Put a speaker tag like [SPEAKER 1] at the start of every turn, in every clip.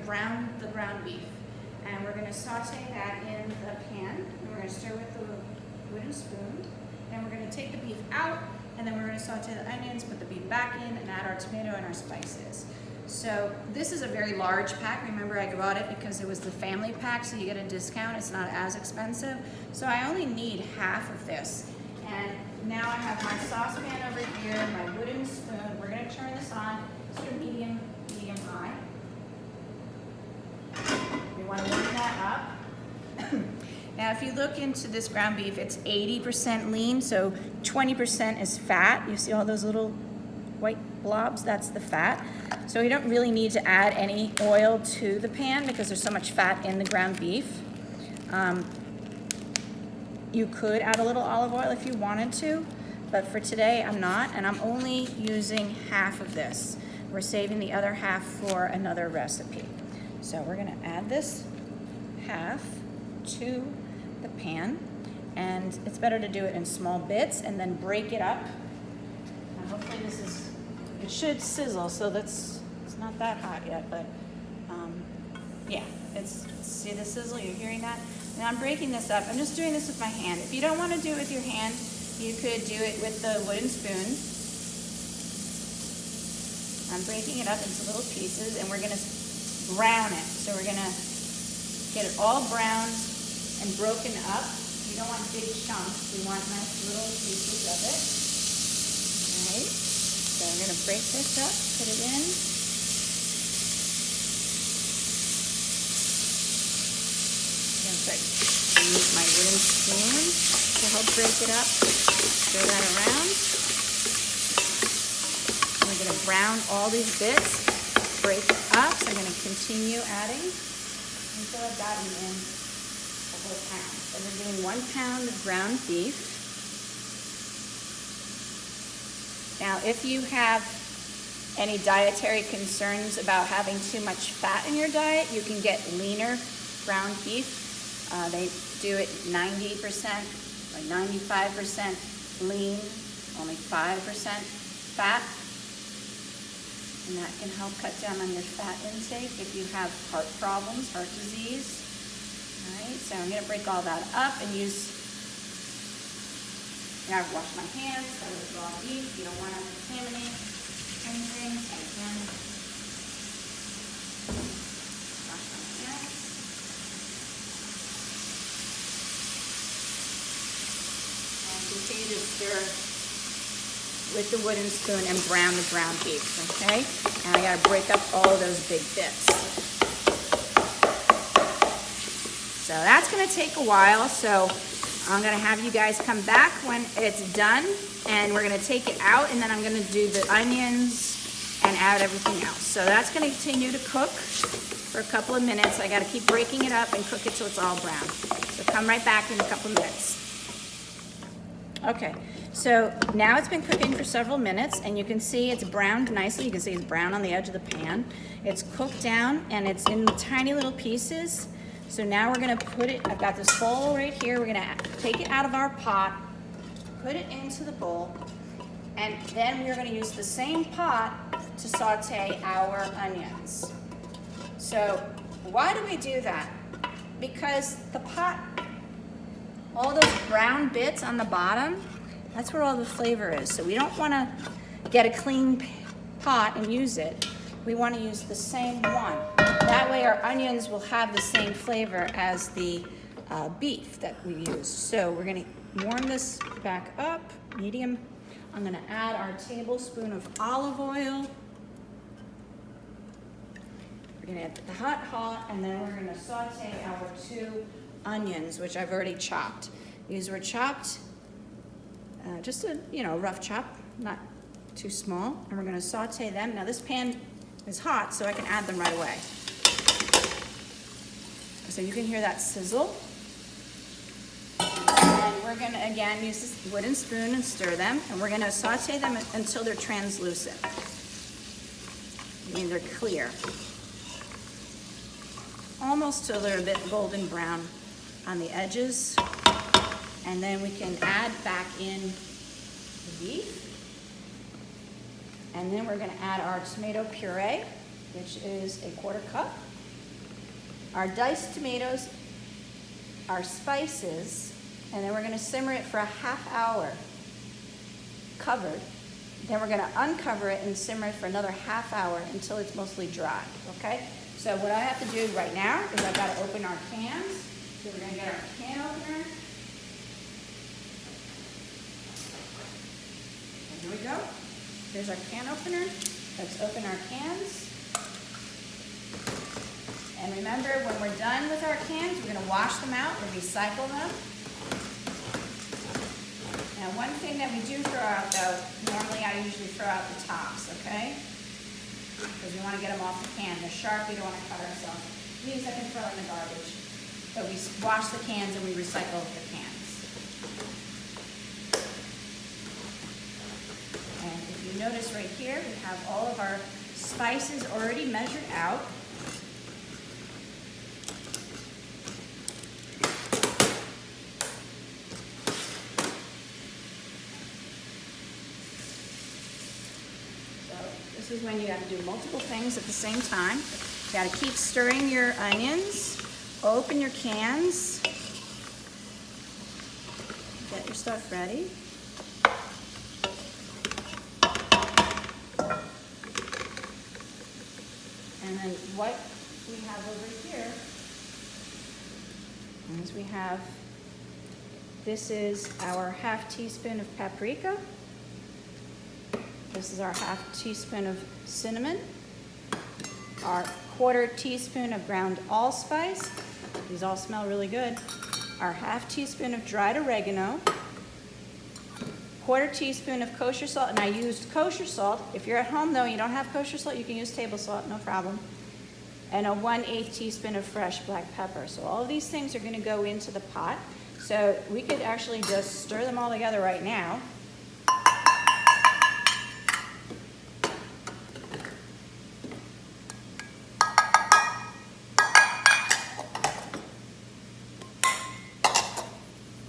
[SPEAKER 1] brown the ground beef. And we're gonna saute that in the pan. And we're gonna stir with the wooden spoon. And we're gonna take the beef out, and then we're gonna saute the onions, put the beef back in, and add our tomato and our spices. So this is a very large pack. Remember, I bought it because it was the family pack, so you get a discount. It's not as expensive. So I only need half of this. And now I have my saucepan over here, my wooden spoon. We're gonna turn this on to medium high. We wanna warm that up. Now, if you look into this ground beef, it's 80% lean, so 20% is fat. You see all those little white blobs? That's the fat. So you don't really need to add any oil to the pan because there's so much fat in the ground beef. You could add a little olive oil if you wanted to, but for today I'm not, and I'm only using half of this. We're saving the other half for another recipe. So we're gonna add this half to the pan, and it's better to do it in small bits and then break it up. And hopefully it should sizzle, so it's not that hot yet, but yeah, see the sizzle, you're hearing that? Now I'm breaking this up. I'm just doing this with my hand. If you don't want to do it with your hand, you could do it with the wooden spoon. I'm breaking it up into little pieces, and we're gonna brown it. So we're gonna get it all browned and broken up. We don't want big chunks. We want nice little pieces of it. All right. So I'm gonna break this up, put it in. I use my wooden spoon to help break it up. Stir that around. We're going to brown all these bits, break it up. So I'm going to continue adding until I've gotten in a whole pound. So we're doing 1 pound of ground beef. Now, if you have any dietary concerns about having too much fat in your diet, you can get leaner ground beef. They do it 90% or 95% lean, only 5% fat. And that can help cut down on your fat intake if you have heart problems, heart disease. All right, so I'm gonna break all that up and use, now I've washed my hands, that was raw beef. You don't wanna contaminate anything, so again, wash my hands. Continue to stir with the wooden spoon and brown the ground beef, okay? And I gotta break up all of those big bits. So that's gonna take a while, so I'm gonna have you guys come back when it's done, and we're gonna take it out, and then I'm gonna do the onions and add everything else. So that's gonna continue to cook for a couple of minutes. I gotta keep breaking it up and cook it till it's all brown. So come right back in a couple of minutes. Okay, so now it's been cooking for several minutes, and you can see it's browned nicely. You can see it's brown on the edge of the pan. It's cooked down, and it's in tiny little pieces. So now we're gonna put it, I've got this bowl right here. We're gonna take it out of our pot, put it into the bowl, and then we're gonna use the same pot to saute our onions. So why do we do that? Because the pot, all those brown bits on the bottom, that's where all the flavor is. So we don't wanna get a clean pot and use it. We wanna use the same one. That way our onions will have the same flavor as the beef that we use. So we're gonna warm this back up, medium. I'm gonna add our tablespoon of olive oil. We're gonna add the hot, and then we're gonna saute our 2 onions, which I've already chopped. These were chopped, just a rough chop, not too small. And we're gonna saute them. Now this pan is hot, so I can add them right away. So you can hear that sizzle. And we're gonna again use this wooden spoon and stir them, and we're gonna saute them until they're translucent. I mean, they're clear. Almost till they're a bit golden brown on the edges. And then we can add back in the beef. And then we're gonna add our tomato puree, which is a 1/4 cup. our diced tomatoes, our spices, and then we're gonna simmer it for a ½ hour covered. Then we're gonna uncover it and simmer it for another ½ hour until it's mostly dry, okay? So what I have to do right now is I've gotta open our cans. So we're gonna get our can opener. And here we go. Here's our can opener. Let's open our cans. And remember, when we're done with our cans, we're gonna wash them out and recycle them. Now, one thing that we do throw out though, normally I usually throw out the tops, okay? Because we wanna get them off the can. They're sharp, we don't wanna cut ourselves. These I can throw in the garbage. But we wash the cans and we recycle the cans. And if you notice right here, we have all of our spices already measured out. This is when you have to do multiple things at the same time. You got to keep stirring your onions, open your cans, get your stuff ready. And then what we have over here is we have, this is our ½ teaspoon of paprika. This is our ½ teaspoon of cinnamon, our ¼ teaspoon of ground allspice. These all smell really good. Our ½ teaspoon of dried oregano, ¼ teaspoon of kosher salt, and I used kosher salt. If you're at home though, you don't have kosher salt, you can use table salt, no problem. And a 1/8 teaspoon of fresh black pepper. So all of these things are gonna go into the pot. So we could actually just stir them all together right now.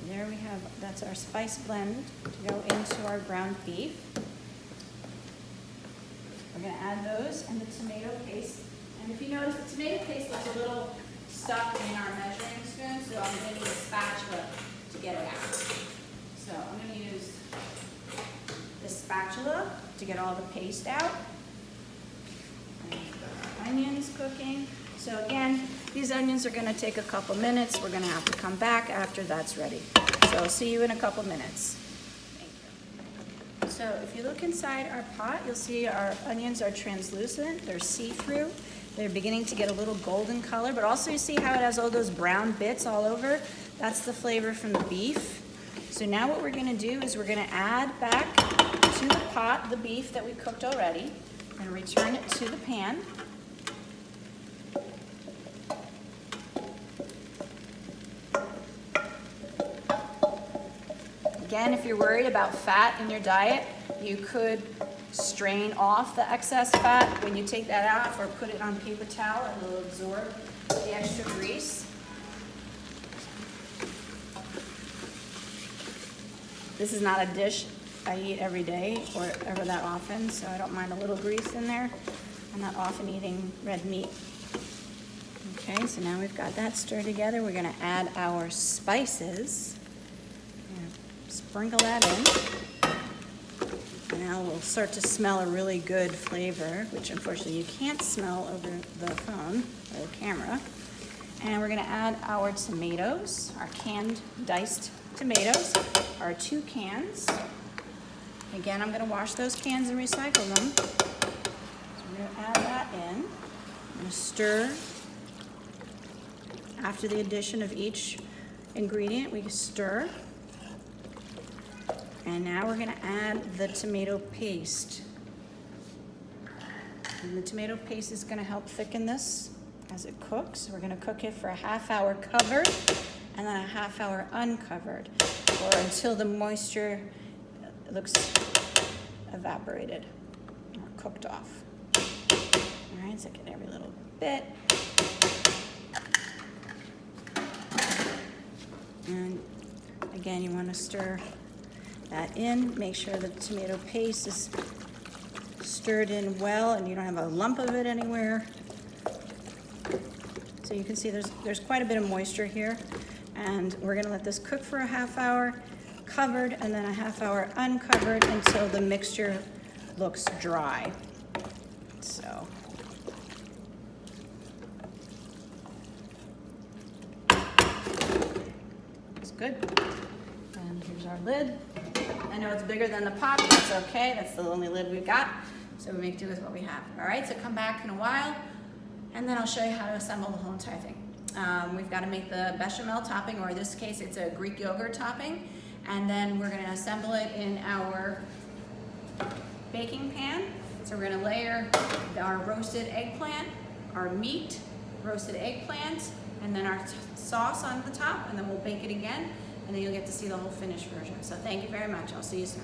[SPEAKER 1] There we have, that's our spice blend to go into our ground beef. We're gonna add those and the tomato paste. And if you notice, the tomato paste looks a little stuck in our measuring spoon, so I'm gonna need a spatula to get it out. So I'm gonna use the spatula to get all the paste out. And our onions cooking. So again, these onions are gonna take a couple minutes. We're gonna have to come back after that's ready. So I'll see you in a couple minutes. Thank you. So if you look inside our pot, you'll see our onions are translucent. They're see-through. They're beginning to get a little golden color, but also you see how it has all those brown bits all over? That's the flavor from the beef. So now what we're gonna do is we're gonna add back to the pot the beef that we cooked already. We're gonna return it to the pan. Again, if you're worried about fat in your diet, you could strain off the excess fat when you take that out, or put it on paper towel and it'll absorb the extra grease. This is not a dish I eat every day or ever that often, so I don't mind a little grease in there. I'm not often eating red meat. Okay, so now we've got that stirred together. We're gonna add our spices. Sprinkle that in. Now we'll start to smell a really good flavor, which unfortunately you can't smell over the phone or the camera. And we're gonna add our tomatoes, our canned diced tomatoes, our 2 cans. Again, I'm gonna wash those cans and recycle them. So we're gonna add that in. I'm gonna stir. After the addition of each ingredient, we stir. And now we're gonna add the tomato paste. And the tomato paste is gonna help thicken this as it cooks. We're gonna cook it for a ½ hour covered and then a ½ hour uncovered, or until the moisture looks evaporated or cooked off. All right, so get every little bit. And again, you wanna stir that in. Make sure the tomato paste is stirred in well and you don't have a lump of it anywhere.
[SPEAKER 2] So you can see there's quite a bit of moisture here. And we're gonna let this cook for a half hour, covered, and then a half hour uncovered until the mixture looks dry. So. It's good. And here's our lid. I know it's bigger than the pot, but that's okay. That's the only lid we've got. So we make do with what we have. All right, so come back in a while, and then I'll show you how to assemble the whole entire thing. We've got to make the bechamel topping, or in this case, it's a Greek yogurt topping. And then we're gonna assemble it in our baking pan. So we're gonna layer our roasted eggplant, our meat, roasted eggplant, and then our sauce on the top, and then we'll bake it again, and then you'll get to see the whole finished version. So thank you very much. I'll see you soon.